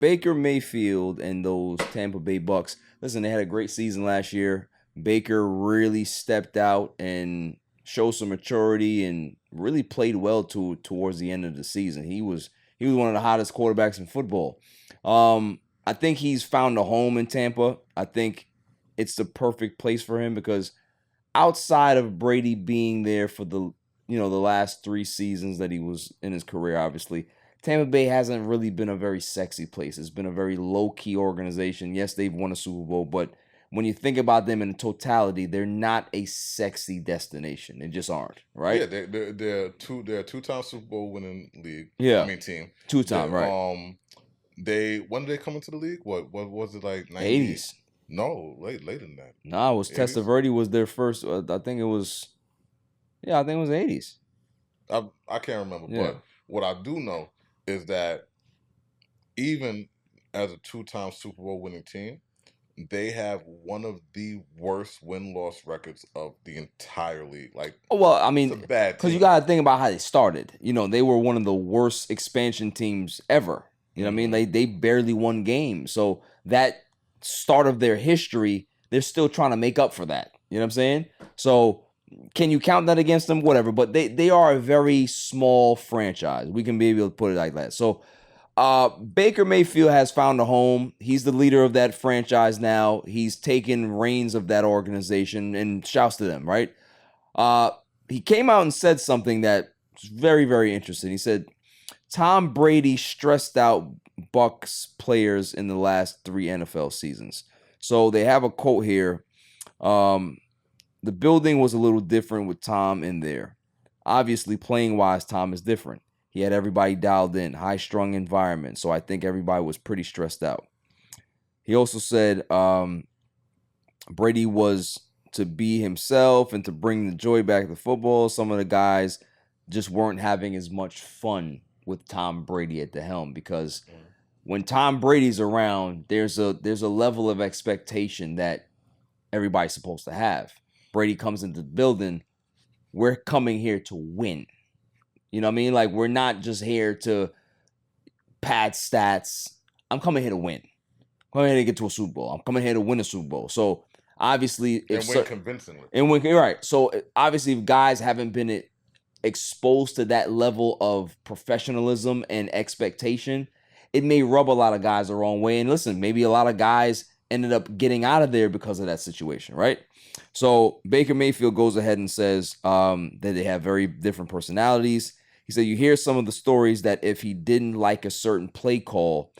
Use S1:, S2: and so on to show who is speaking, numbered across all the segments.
S1: Baker Mayfield and those Tampa Bay Bucs, listen, they had a great season last year. Baker really stepped out and showed some maturity and really played well towards the end of the season. He was one of the hottest quarterbacks in football. I think he's found a home in Tampa. I think it's the perfect place for him because outside of Brady being there for the last 3 seasons that he was in his career, obviously, Tampa Bay hasn't really been a very sexy place. It's been a very low-key organization. Yes, they've won a Super Bowl, but when you think about them in totality, they're not a sexy destination. They just aren't, right?
S2: Yeah, they're a two-time Super Bowl winning league.
S1: Yeah,
S2: I mean team.
S1: 2-time, right?
S2: When did they come into the league? What was it like?
S1: 80s.
S2: No, later than that.
S1: No, it was
S2: 80s?
S1: Testaverde was their first. I think it was 80s.
S2: I can't remember,
S1: Yeah.
S2: but what I do know is that even as a 2-time Super Bowl winning team, they have one of the worst win-loss records of the entire league. Like,
S1: well, I mean,
S2: it's a bad
S1: because you
S2: team.
S1: got to think about how they started. They were one of the worst expansion teams ever. You know what I mean? They barely won games. So that start of their history, they're still trying to make up for that. You know what I'm saying? So can you count that against them? Whatever. But they are a very small franchise. We can be able to put it like that. So Baker Mayfield has found a home. He's the leader of that franchise now. He's taken reins of that organization, and shouts to them, right? He came out and said something that was very, very interesting. He said, Tom Brady stressed out Bucs players in the last 3 NFL seasons. So they have a quote here. The building was a little different with Tom in there. Obviously, playing-wise, Tom is different. He had everybody dialed in, high-strung environment. So I think everybody was pretty stressed out. He also said Brady was to be himself and to bring the joy back to football. Some of the guys just weren't having as much fun with Tom Brady at the helm because when Tom Brady's around, there's a level of expectation that everybody's supposed to have. Brady comes into the building, we're coming here to win. You know what I mean? Like, we're not just here to pad stats. I'm coming here to win. I'm coming here to get to a Super Bowl. I'm coming here to win a Super Bowl. So obviously,
S2: and win convincingly.
S1: Right. So obviously, if guys haven't been exposed to that level of professionalism and expectation, it may rub a lot of guys the wrong way. And listen, maybe a lot of guys ended up getting out of there because of that situation, right? So Baker Mayfield goes ahead and says that they have very different personalities. He said, you hear some of the stories that if he didn't like a certain play call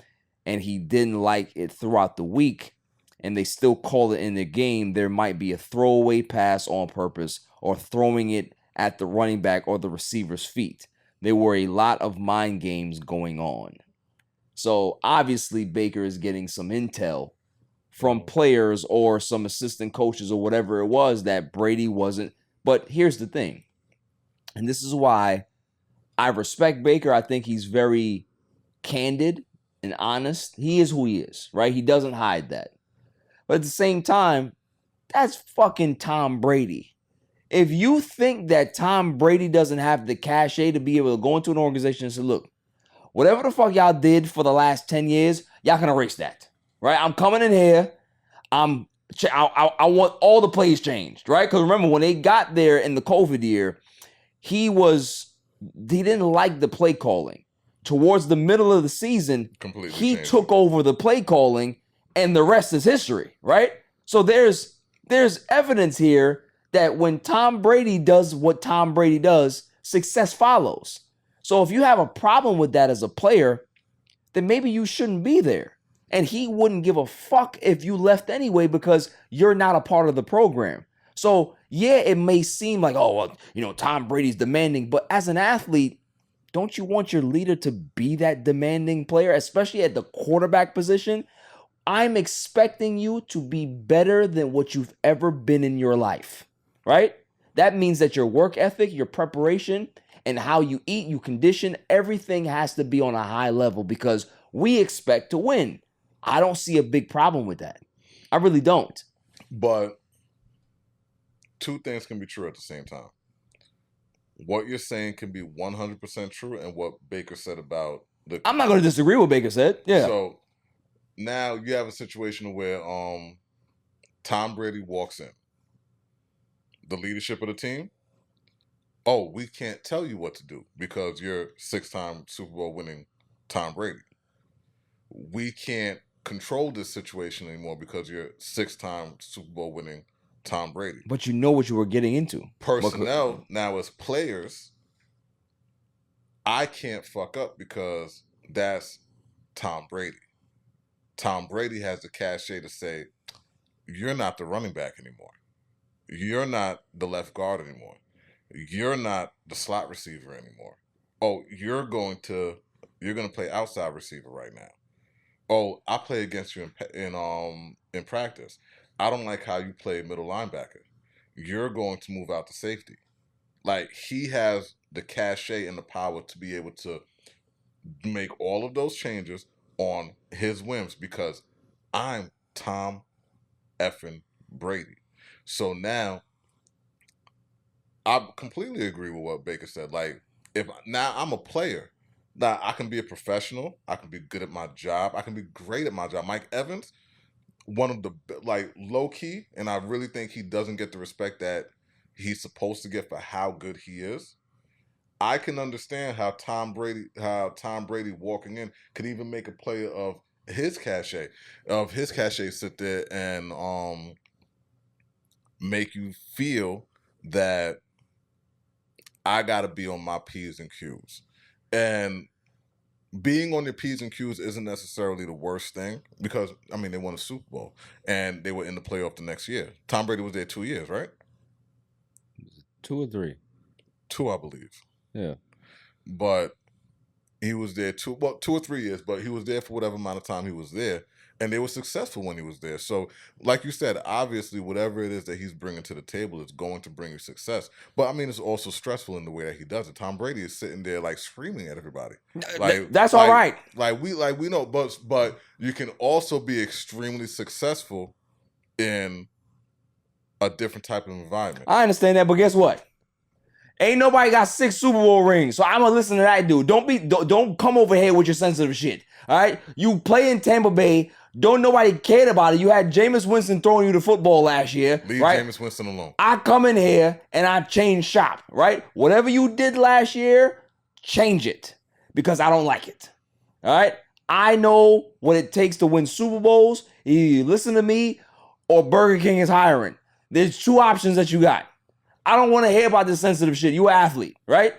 S1: and he didn't like it throughout the week and they still call it in the game, there might be a throwaway pass on purpose or throwing it at the running back or the receiver's feet. There were a lot of mind games going on. So obviously Baker is getting some intel from players or some assistant coaches or whatever it was that Brady wasn't. But here's the thing, and this is why I respect Baker. I think he's very candid and honest. He is who he is, right? He doesn't hide that. But at the same time, that's fucking Tom Brady. If you think that Tom Brady doesn't have the cachet to be able to go into an organization and say, look, whatever the fuck y'all did for the last 10 years, y'all can erase that, right? I'm coming in here. I want all the plays changed, right? Because remember, when they got there in the COVID year, he didn't like the play calling. Towards the middle of the season, he took over the play calling, and the rest is history, right? So there's evidence here that when Tom Brady does what Tom Brady does, success follows. So if you have a problem with that as a player, then maybe you shouldn't be there. And he wouldn't give a fuck if you left anyway because you're not a part of the program. So yeah, it may seem like, oh, well, Tom Brady's demanding, but as an athlete, don't you want your leader to be that demanding player, especially at the quarterback position? I'm expecting you to be better than what you've ever been in your life, right? That means that your work ethic, your preparation, and how you eat, you condition, everything has to be on a high level because we expect to win. I don't see a big problem with that. I really don't.
S2: But 2 things can be true at the same time. What you're saying can be 100% true, and what Baker said about
S1: I'm not going to disagree with what Baker said. Yeah.
S2: So now you have a situation where Tom Brady walks in. The leadership of the team, oh, we can't tell you what to do because you're 6-time Super Bowl winning Tom Brady. We can't control this situation anymore because you're 6-time Super Bowl winning Tom Brady.
S1: But you know what you were getting into.
S2: Personnel, now as players, I can't fuck up because that's Tom Brady. Tom Brady has the cachet to say, you're not the running back anymore. You're not the left guard anymore. You're not the slot receiver anymore. Oh, you're going to play outside receiver right now. Oh, I play against you in practice. I don't like how you play middle linebacker. You're going to move out to safety. Like, he has the cachet and the power to be able to make all of those changes on his whims because I'm Tom effing Brady. So now I completely agree with what Baker said. Like, if now I'm a player, now I can be a professional, I can be good at my job, I can be great at my job. Mike Evans, one of the low key, and I really think he doesn't get the respect that he's supposed to get for how good he is. I can understand how Tom Brady walking in could even make a play of his cachet sit there and make you feel that I gotta be on my P's and Q's. And being on your P's and Q's isn't necessarily the worst thing because, I mean, they won a Super Bowl and they were in the playoff the next year. Tom Brady was there 2 years, right?
S1: 2 or 3?
S2: 2, I believe.
S1: Yeah.
S2: But he was there 2 or 3 years, but he was there for whatever amount of time he was there. And they were successful when he was there. So, like you said, obviously, whatever it is that he's bringing to the table is going to bring you success. But, I mean, it's also stressful in the way that he does it. Tom Brady is sitting there, like, screaming at everybody. Like,
S1: that's all right.
S2: We know, but you can also be extremely successful in a different type of environment.
S1: I understand that, but guess what? Ain't nobody got 6 Super Bowl rings, so I'm gonna listen to that dude. Don't come over here with your sensitive shit. All right, you play in Tampa Bay. Don't nobody cared about it. You had Jameis Winston throwing you the football last year.
S2: Leave
S1: right?
S2: Jameis Winston alone.
S1: I come in here and I change shop. Right, whatever you did last year, change it because I don't like it. All right, I know what it takes to win Super Bowls. You listen to me, or Burger King is hiring. There's 2 options that you got. I don't want to hear about this sensitive shit. You an athlete, right?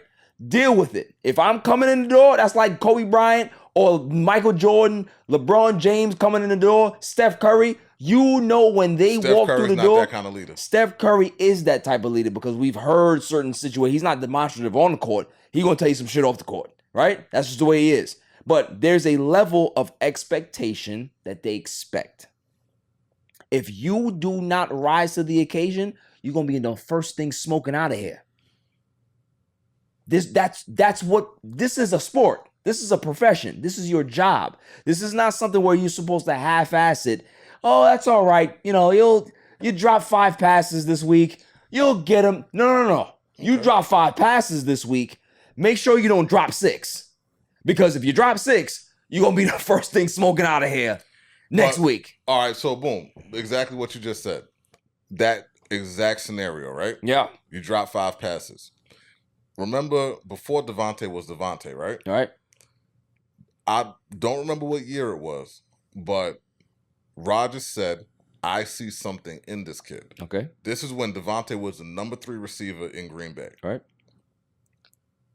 S1: Deal with it. If I'm coming in the door, that's like Kobe Bryant or Michael Jordan, LeBron James coming in the door, Steph Curry. You know when they walk through the door.
S2: That kind of leader.
S1: Steph Curry is that type of leader because we've heard certain situations. He's not demonstrative on the court. He's going to tell you some shit off the court, right? That's just the way he is. But there's a level of expectation that they expect. If you do not rise to the occasion, you're going to be the first thing smoking out of here. This is a sport. This is a profession. This is your job. This is not something where you're supposed to half-ass it. Oh, that's all right. You know, you drop 5 passes this week. You'll get them. No. You drop 5 passes this week. Make sure you don't drop 6. Because if you drop 6, you're going to be the first thing smoking out of here next week.
S2: All right, so boom. Exactly what you just said. That exact scenario, right?
S1: Yeah.
S2: You drop 5 passes. Remember, before Devontae was Devontae, right?
S1: All right.
S2: I don't remember what year it was, but Rodgers said, I see something in this kid.
S1: Okay.
S2: This is when Devontae was the number 3 receiver in Green Bay.
S1: All right.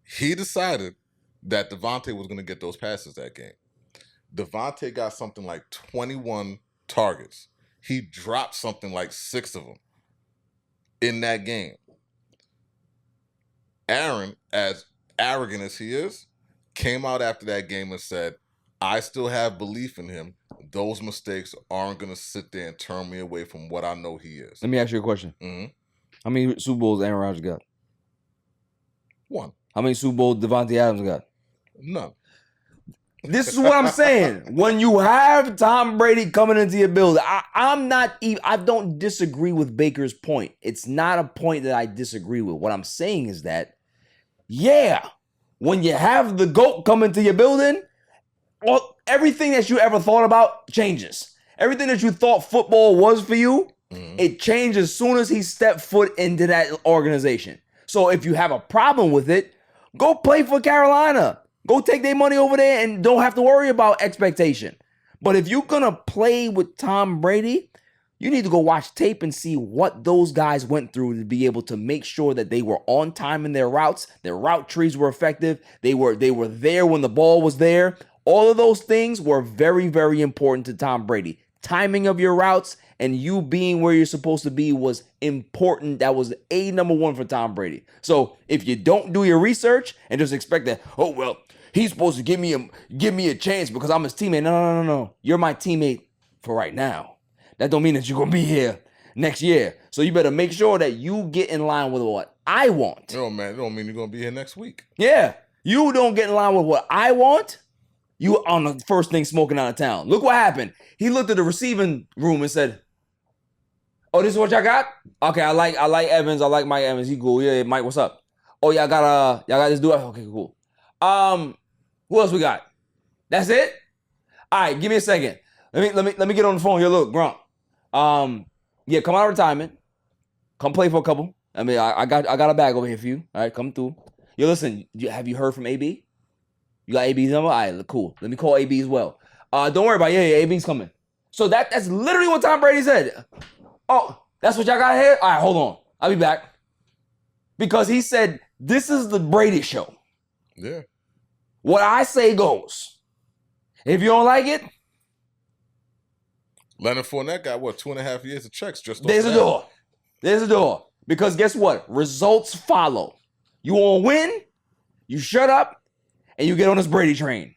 S2: He decided that Devontae was going to get those passes that game. Devontae got something like 21 targets. He dropped something like 6 of them in that game. Aaron, as arrogant as he is, came out after that game and said, I still have belief in him. Those mistakes aren't going to sit there and turn me away from what I know he is.
S1: Let me ask you a question.
S2: Mm-hmm.
S1: How many Super Bowls Aaron Rodgers got?
S2: 1.
S1: How many Super Bowls Devontae Adams got?
S2: None.
S1: This is what I'm saying. When you have Tom Brady coming into your building, I don't disagree with Baker's point. It's not a point that I disagree with. What I'm saying is that, yeah, when you have the GOAT come into your building, well, everything that you ever thought about changes. Everything that you thought football was for you, it changed as soon as he stepped foot into that organization. So if you have a problem with it, go play for Carolina. Go take their money over there and don't have to worry about expectation. But if you're going to play with Tom Brady, you need to go watch tape and see what those guys went through to be able to make sure that they were on time in their routes, their route trees were effective, they were there when the ball was there. All of those things were very, very important to Tom Brady. Timing of your routes and you being where you're supposed to be was important. That was number one for Tom Brady. So if you don't do your research and just expect that, oh, well, he's supposed to give me a chance because I'm his teammate. No. You're my teammate for right now. That don't mean that you're going to be here next year. So you better make sure that you get in line with what I want.
S2: No, man, it don't mean you're going to be here next week.
S1: Yeah. You don't get in line with what I want. You on the first thing smoking out of town. Look what happened. He looked at the receiving room and said, oh, this is what y'all got? Okay, I like Evans. I like Mike Evans. He cool. Yeah, Mike, what's up? Oh, y'all got this dude? Okay, cool. Who else we got? That's it? All right, give me a second. Let me get on the phone. Here, look, Grunt. Yeah, come out of retirement. Come play for a couple. I mean, I got a bag over here for you. All right, come through. Yo, listen, have you heard from AB? You got AB's number? All right, cool. Let me call AB as well. Don't worry about it. Yeah, AB's coming. So that's literally what Tom Brady said. Oh, that's what y'all got here? All right, hold on. I'll be back. Because he said, this is the Brady show.
S2: Yeah.
S1: What I say goes. If you don't like it,
S2: Leonard Fournette got, 2.5 years of checks just off
S1: there's a
S2: that.
S1: door. There's a door. Because guess what? Results follow. You want to win? You shut up and you get on this Brady train.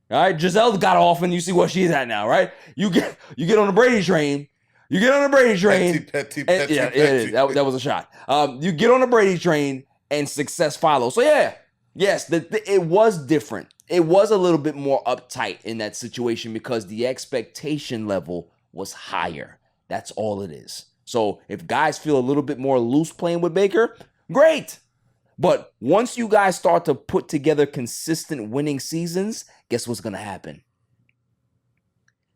S1: All right? Giselle got off and you see where she's at now, right? You get on the Brady train. You get on the Brady train.
S2: Petty.
S1: Yeah, it is. That was a shot. You get on the Brady train and success follows. So yeah, yes, it was different. It was a little bit more uptight in that situation because the expectation level was higher. That's all it is. So if guys feel a little bit more loose playing with Baker, great. But once you guys start to put together consistent winning seasons, guess what's going to happen?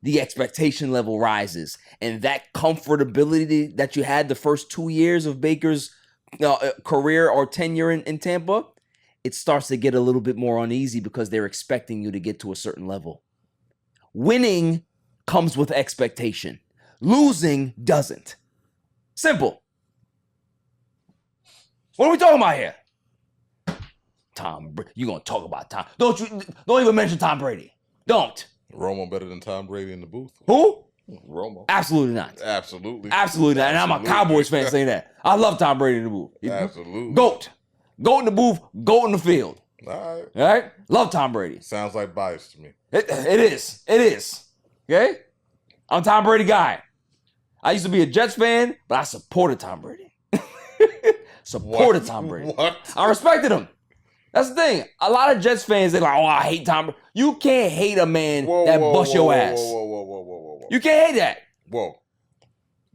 S1: The expectation level rises. And that comfortability that you had the first 2 years of Baker's career or tenure in Tampa, it starts to get a little bit more uneasy because they're expecting you to get to a certain level. Winning comes with expectation. Losing doesn't. Simple. What are we talking about here? Tom Brady. You're going to talk about Tom. Don't even mention Tom Brady. Don't.
S2: Romo better than Tom Brady in the booth.
S1: Who?
S2: Romo.
S1: Absolutely not.
S2: Absolutely.
S1: Absolutely not. And I'm a Cowboys fan saying that. I love Tom Brady in the booth.
S2: Absolutely.
S1: Goat. Goat in the booth. Goat in the field.
S2: All
S1: All right? Love Tom Brady.
S2: Sounds like bias to me.
S1: It is. It is. Okay? I'm a Tom Brady guy. I used to be a Jets fan, but I supported Tom Brady. Tom Brady.
S2: What?
S1: I respected him. That's the thing. A lot of Jets fans, they're like, oh, I hate Tom Brady. You can't hate a man that busts your ass.
S2: Whoa.
S1: You can't hate that.
S2: Whoa.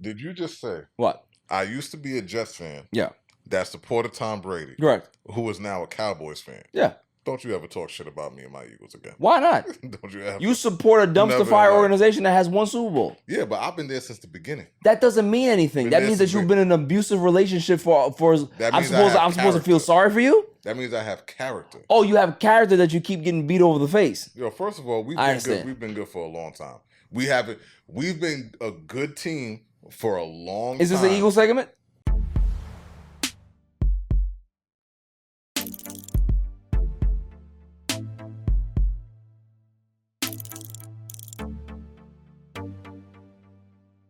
S2: Did you just say?
S1: What?
S2: I used to be a Jets fan.
S1: Yeah.
S2: That supported Tom Brady.
S1: Correct.
S2: Who is now a Cowboys fan.
S1: Yeah.
S2: Don't you ever talk shit about me and my Eagles again.
S1: Why not?
S2: Don't you ever.
S1: You support a dumpster fire organization that has one Super Bowl.
S2: Yeah, but I've been there since the beginning.
S1: That doesn't mean anything. That means that you've been in an abusive relationship for I'm supposed to feel sorry for you?
S2: That means I have character.
S1: Oh, you have character that you keep getting beat over the face.
S2: First of all, we've been good for a long time. We've been a good team for a long time.
S1: Is this an Eagle segment?